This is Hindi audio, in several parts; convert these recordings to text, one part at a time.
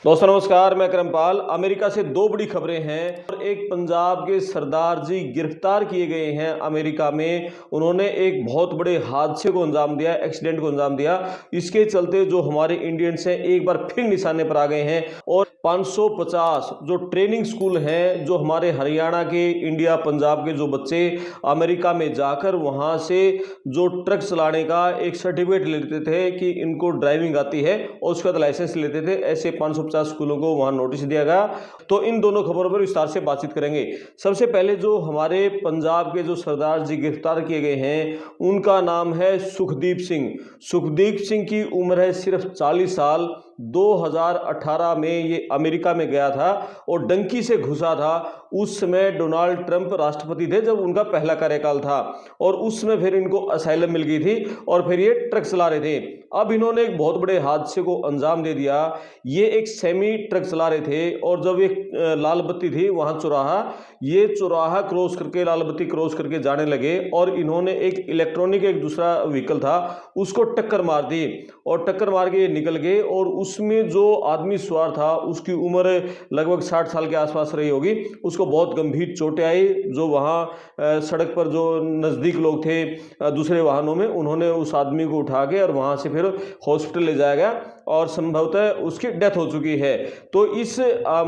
दोस्तों नमस्कार, मैं करमपाल। अमेरिका से दो बड़ी खबरें हैं और एक पंजाब के सरदार जी गिरफ्तार किए गए हैं अमेरिका में। उन्होंने एक बहुत बड़े हादसे को अंजाम दिया, एक्सीडेंट को अंजाम दिया। इसके चलते जो हमारे इंडियंस हैं एक बार फिर निशाने पर आ गए हैं और 550 जो ट्रेनिंग स्कूल हैं, जो हमारे हरियाणा के, इंडिया, पंजाब के जो बच्चे अमेरिका में जाकर वहां से जो ट्रक चलाने का एक सर्टिफिकेट लेते थे कि इनको ड्राइविंग आती है और उसका लाइसेंस लेते थे, ऐसे 550 स्कूलों को वहां नोटिस दिया गया। तो इन दोनों खबरों पर विस्तार से बातचीत करेंगे। सबसे पहले जो हमारे पंजाब के जो सरदार जी गिरफ्तार किए गए हैं उनका नाम है सुखदीप सिंह। सुखदीप सिंह की उम्र है सिर्फ 40 साल। 2018 में ये अमेरिका में गया था और डंकी से घुसा था। उस समय डोनाल्ड ट्रंप राष्ट्रपति थे जब उनका पहला कार्यकाल था और उस समय फिर इनको असाइलम मिल गई थी और फिर ये ट्रक चला रहे थे। अब इन्होंने एक बहुत बड़े हादसे को अंजाम दे दिया। ये एक सेमी ट्रक चला रहे थे और जब एक लाल बत्ती थी वहां चौराहा, ये चौराहा क्रॉस करके, लाल बत्ती क्रॉस करके जाने लगे और इन्होंने एक इलेक्ट्रॉनिक एक दूसरा व्हीकल था उसको टक्कर मार दी और टक्कर मार के ये निकल गए। और उसमें जो आदमी सवार था उसकी उम्र लगभग 60 साल के आसपास रही होगी। उसको बहुत गंभीर चोटें आई। जो वहाँ सड़क पर जो नज़दीक लोग थे दूसरे वाहनों में, उन्होंने उस आदमी को उठा के और वहाँ से फिर हॉस्पिटल ले जाया गया और संभवतः उसकी डेथ हो चुकी है। तो इस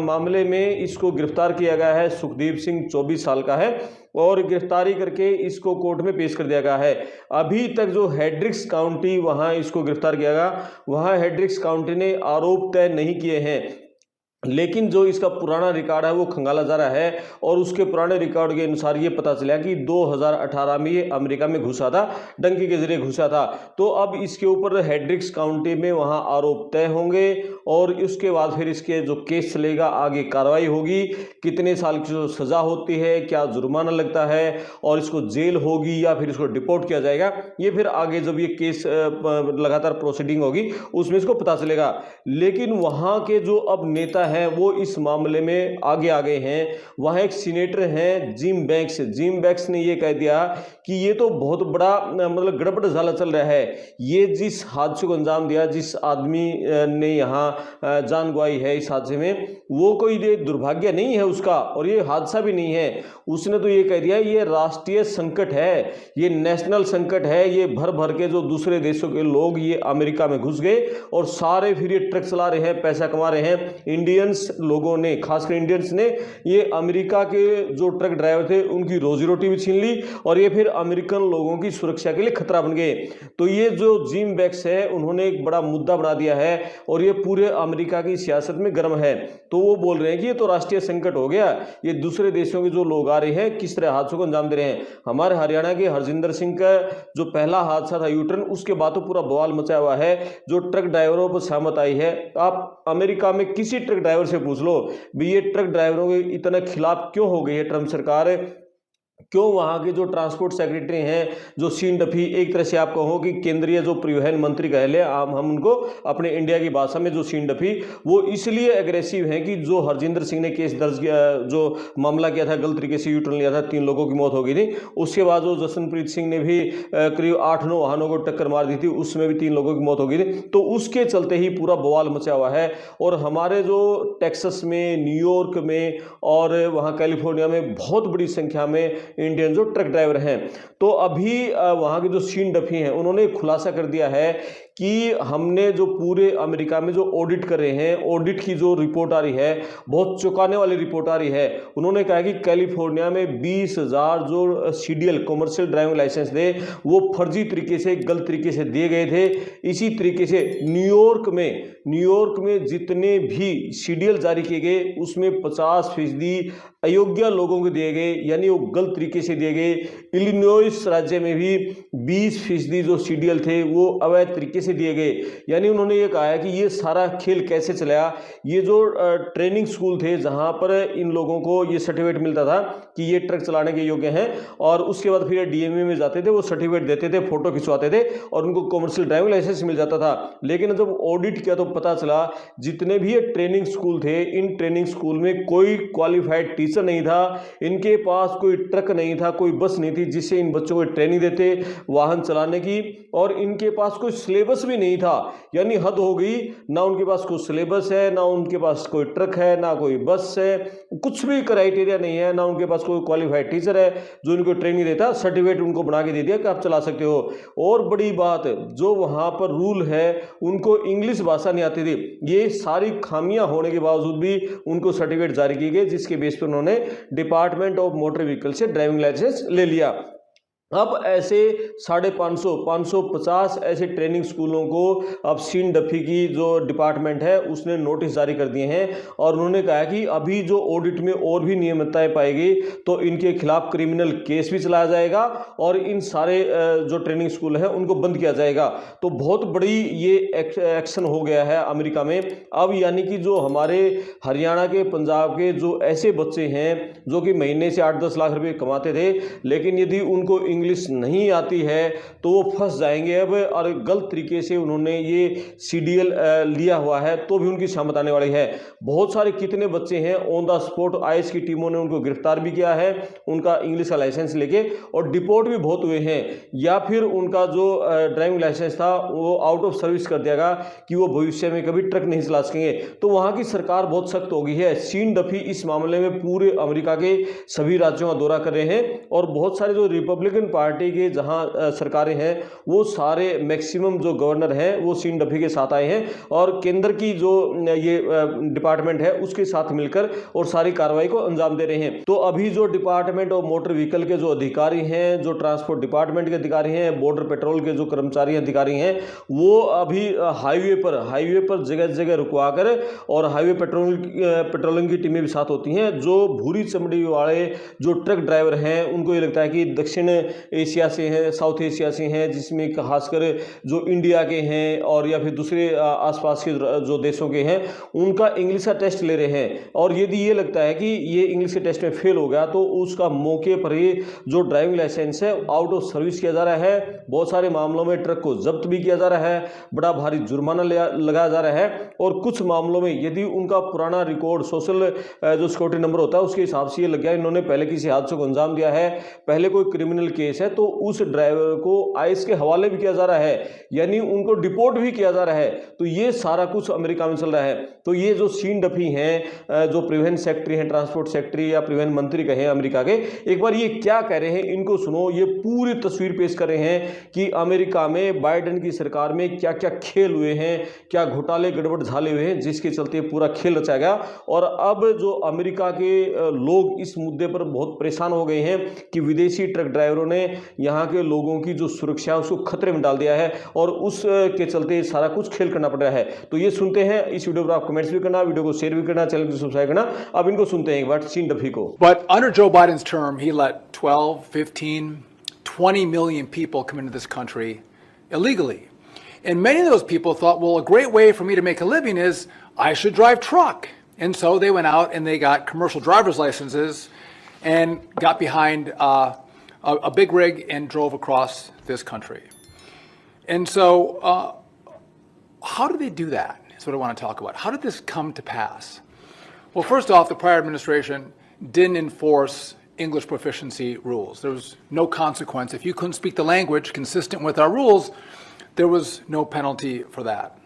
मामले में इसको गिरफ्तार किया गया है। सुखदीप सिंह 24 साल का है और गिरफ्तारी करके इसको कोर्ट में पेश कर दिया गया है। अभी तक जो हेड्रिक्स काउंटी वहां इसको गिरफ्तार किया गया, वहां हेड्रिक्स काउंटी ने आरोप तय नहीं किए हैं, लेकिन जो इसका पुराना रिकॉर्ड है वो खंगाला जा रहा है और उसके पुराने रिकॉर्ड के अनुसार ये पता चला कि 2018 में ये अमेरिका में घुसा था, डंकी के जरिए घुसा था। तो अब इसके ऊपर हेड्रिक्स काउंटी में वहाँ आरोप तय होंगे और उसके बाद फिर इसके जो केस चलेगा, आगे कार्रवाई होगी, कितने साल की जो सज़ा होती है, क्या जुर्माना लगता है और इसको जेल होगी या फिर इसको डिपोर्ट किया जाएगा, ये फिर आगे जब ये केस लगातार प्रोसीडिंग होगी उसमें इसको पता चलेगा। लेकिन वहाँ के जो अब नेता हैं वो इस मामले में आगे आ गए हैं। वहाँ एक सीनेटर हैं जिम बैंक्स। जिम बैंक्स ने ये कह दिया कि ये तो बहुत बड़ा मतलब गड़बड़ झाला चल रहा है। ये जिस हादसे को अंजाम दिया, जिस आदमी ने यहाँ जान गंवाई है इस हादसे में, वो कोई ये दुर्भाग्य नहीं है उसका और ये हादसा भी नहीं है। उसने तो ये कह दिया ये राष्ट्रीय संकट है, ये नेशनल संकट है। ये भर भर के जो दूसरे देशों के लोग ये अमेरिका में घुस गए और सारे फिर ये ट्रक चला रहे हैं, पैसा कमा रहे हैं। इंडियंस लोगों ने, खासकर इंडियंस ने, ये अमेरिका के जो ट्रक ड्राइवर थे उनकी रोजी रोटी भी छीन ली और ये फिर अमेरिकन लोगों की सुरक्षा के लिए खतरा बन गए। तो ये जो जिम बैंक्स है उन्होंने एक बड़ा मुद्दा बना दिया है और ये पूरे अमेरिका की सियासत में गर्म है। तो वो बोल रहे हैं कि ये तो राष्ट्रीय संकट हो गया, ये दूसरे देशों के जो लोग आ रहे हैं किस तरह हादसों को अंजाम दे रहे हैं। हमारे हरियाणा के हरजिंदर सिंह का जो पहला हादसा था यूटर्न, उसके बाद तो पूरा बवाल मचा हुआ है। जो ट्रक ड्राइवरों पर सहमत आई है, आप अमेरिका में किसी ट्रक ड्राइवर से पूछ लो भी ये ट्रक ड्राइवरों के इतने खिलाफ क्यों हो गई है ट्रम्प सरकार, क्यों वहाँ के जो ट्रांसपोर्ट सेक्रेटरी हैं, जो सीन डफी, एक तरह से आप कहो कि केंद्रीय जो परिवहन मंत्री कह ले हम उनको अपने इंडिया की भाषा में, जो सीन डफी, वो इसलिए एग्रेसिव हैं कि जो हरजिंदर सिंह ने केस दर्ज किया, जो मामला किया था, गलत तरीके से यूटर्न लिया था, 3 लोगों की मौत हो गई थी। उसके बाद जो जसनप्रीत सिंह ने भी करीब 8-9 वाहनों को टक्कर मार दी थी, उसमें भी 3 लोगों की मौत हो गई थी। तो उसके चलते ही पूरा बवाल मचा हुआ है। और हमारे जो टेक्सास में, न्यूयॉर्क में और वहाँ कैलिफोर्निया में बहुत बड़ी संख्या में इंडियन जो ट्रक ड्राइवर हैं। तो अभी वहाँ के जो सीन डफी हैं उन्होंने खुलासा कर दिया है कि हमने जो पूरे अमेरिका में जो ऑडिट कर रहे हैं, ऑडिट की जो रिपोर्ट आ रही है बहुत चौंकाने वाली रिपोर्ट आ रही है। उन्होंने कहा कि कैलिफोर्निया में 20,000 जो सीडीएल कमर्शियल ड्राइविंग लाइसेंस थे वो फर्जी तरीके से, गलत तरीके से दिए गए थे। इसी तरीके से न्यूयॉर्क में जितने भी सीडीएल जारी किए गए उसमें 50% अयोग्य लोगों को दिए गए, यानी वो गलत तरीके से दिए गए। इलिनॉइस राज्य में भी 20% जो सीडीएल थे वो अवैध तरीके से दिए गए। यानी उन्होंने ये कहा है कि ये सारा खेल कैसे चला। ये जो ट्रेनिंग स्कूल थे जहां पर इन लोगों को ये सर्टिफिकेट मिलता था कि ये ट्रक चलाने के योग्य हैं और उसके बाद फिर डीएमवी में जाते थे, वो सर्टिफिकेट देते थे, फोटो खिंचवाते थे और उनको कमर्शियल ड्राइविंग लाइसेंस मिल जाता था। लेकिन जब ऑडिट किया तो पता चला जितने भी ये ट्रेनिंग स्कूल थे, इन ट्रेनिंग स्कूल में कोई क्वालिफाइड टीचर नहीं था, इनके पास कोई ट्रक नहीं था, कोई बस नहीं थी जिससे इन बच्चों को ट्रेनिंग देते वाहन चलाने की, और इनके पास कोई सिलेबस सिलेबस भी नहीं था, यानी हद हो गई। ना उनके पास कोई सिलेबस है, ना उनके पास कोई ट्रक है, ना कोई बस है, कुछ भी क्राइटेरिया नहीं है, ना उनके पास कोई क्वालिफाइड टीचर है जो उनको ट्रेनिंग देता, सर्टिफिकेट उनको बना के दे दिया कि आप चला सकते हो। और बड़ी बात, जो वहां पर रूल है उनको इंग्लिश भाषा नहीं आती थी। ये सारी खामियां होने के बावजूद भी उनको सर्टिफिकेट जारी किए गए, जिसके बेस पर उन्होंने डिपार्टमेंट ऑफ मोटर व्हीकल से ड्राइविंग लाइसेंस ले लिया। अब ऐसे 550 ऐसे ट्रेनिंग स्कूलों को अब सीन डफी की जो डिपार्टमेंट है उसने नोटिस जारी कर दिए हैं, और उन्होंने कहा कि अभी जो ऑडिट में और भी नियमितताएं पाएगी तो इनके खिलाफ क्रिमिनल केस भी चलाया जाएगा और इन सारे जो ट्रेनिंग स्कूल हैं उनको बंद किया जाएगा। तो बहुत बड़ी ये एक्शन हो गया है अमेरिका में। अब यानी कि जो हमारे हरियाणा के, पंजाब के जो ऐसे बच्चे हैं जो कि महीने से 8-10 लाख रुपए कमाते थे, लेकिन यदि उनको इंग्लिश नहीं आती है तो वो फंस जाएंगे अब। और गलत तरीके से उन्होंने ये सीडीएल लिया हुआ है तो भी उनकी शामत आने वाली है। बहुत सारे कितने बच्चे हैं ऑन द स्पॉट आईएएस की टीमों ने उनको गिरफ्तार भी किया है, उनका इंग्लिश का लाइसेंस लेके, और डिपोर्ट भी बहुत हुए हैं, या फिर उनका जो ड्राइविंग लाइसेंस था वो आउट ऑफ सर्विस कर दिया गया कि वो भविष्य में कभी ट्रक नहीं चला सकेंगे। तो वहां की सरकार बहुत सख्त हो गई है। सीन डफी इस मामले में पूरे अमेरिका के सभी राज्यों का दौरा कर रहे हैं, और बहुत सारे जो रिपब्लिकन पार्टी के जहां सरकारें हैं वो सारे मैक्सिमम जो गवर्नर हैं वो सीन डफी के साथ आए हैं, और केंद्र की जो ये डिपार्टमेंट है उसके साथ मिलकर और सारी कार्रवाई को अंजाम दे रहे हैं। तो अभी जो डिपार्टमेंट ऑफ मोटर व्हीकल के जो अधिकारी हैं, जो ट्रांसपोर्ट डिपार्टमेंट के अधिकारी हैं, बॉर्डर पेट्रोल के जो कर्मचारी अधिकारी हैं, वो अभी हाईवे पर जगह जगह रुकवा कर, और हाईवे पेट्रोलिंग की टीमें भी साथ होती हैं। जो भूरी चमड़ी वाले जो ट्रक ड्राइवर हैं उनको ये लगता है कि दक्षिण एशिया से हैं, साउथ एशिया से हैं, जिसमें खासकर जो इंडिया के हैं और या फिर दूसरे आसपास के जो देशों के हैं, उनका इंग्लिश का टेस्ट ले रहे हैं। और यदि ये लगता है कि ये इंग्लिश के टेस्ट में फेल हो गया तो उसका मौके पर ही जो ड्राइविंग लाइसेंस है आउट ऑफ सर्विस किया जा रहा है। बहुत सारे मामलों में ट्रक को जब्त भी किया जा रहा है, बड़ा भारी जुर्माना लगाया जा रहा है, और कुछ मामलों में यदि उनका पुराना रिकॉर्ड सोशल जो सिक्योरिटी नंबर होता है उसके हिसाब से ये लग गया इन्होंने पहले किसी हादसे को अंजाम दिया है, पहले कोई क्रिमिनल केस है, तो उस ड्राइवर को आईएएस के हवाले भी किया जा रहा है, यानी उनको डिपोर्ट भी किया जा रहा है। तो ये सारा कुछ अमेरिका में चल रहा है। तो ये जो सीन डफी हैं, जो परिवहन सेक्रेटरी हैं, ट्रांसपोर्ट सेक्रेटरी या परिवहन मंत्री कहें अमेरिका के, एक बार ये क्या कह रहे हैं इनको सुनो। ये पूरी तस्वीर पेश कर रहे हैं कि अमेरिका में बाइडेन की सरकार में क्या क्या खेल हुए हैं, क्या घोटाले गड़बड़ झाले हुए हैं, जिसके चलते पूरा खेल रचा गया। और अब जो अमेरिका के लोग इस मुद्दे पर बहुत परेशान हो गए हैं कि विदेशी ट्रक ड्राइवरों ने यहाँ के लोगों की जो सुरक्षा है उसको खतरे में डाल दिया है, और उसके चलते सारा कुछ खेल करना पड़ रहा है। तो ये सुनते हैं, इस वीडियो पर आप कमेंट्स भी करना, वीडियो को शेयर भी करना, चैनल को सब्सक्राइब करना। अब इनको सुनते हैं एक बार सीन डफी को। But under Joe Biden's term, he let 12, 15, 20 million people come into this country illegally. And many of those people thought, well, a great way for me to make a living is I should drive truck. And so they went out and they got commercial driver's licenses and got behind a big rig and drove across this country. And so how did they do that? That's what I want to talk about. How did this come to pass? Well, first off, the prior administration didn't enforce English proficiency rules. There was no consequence. If you couldn't speak the language consistent with our rules, there was no penalty for that.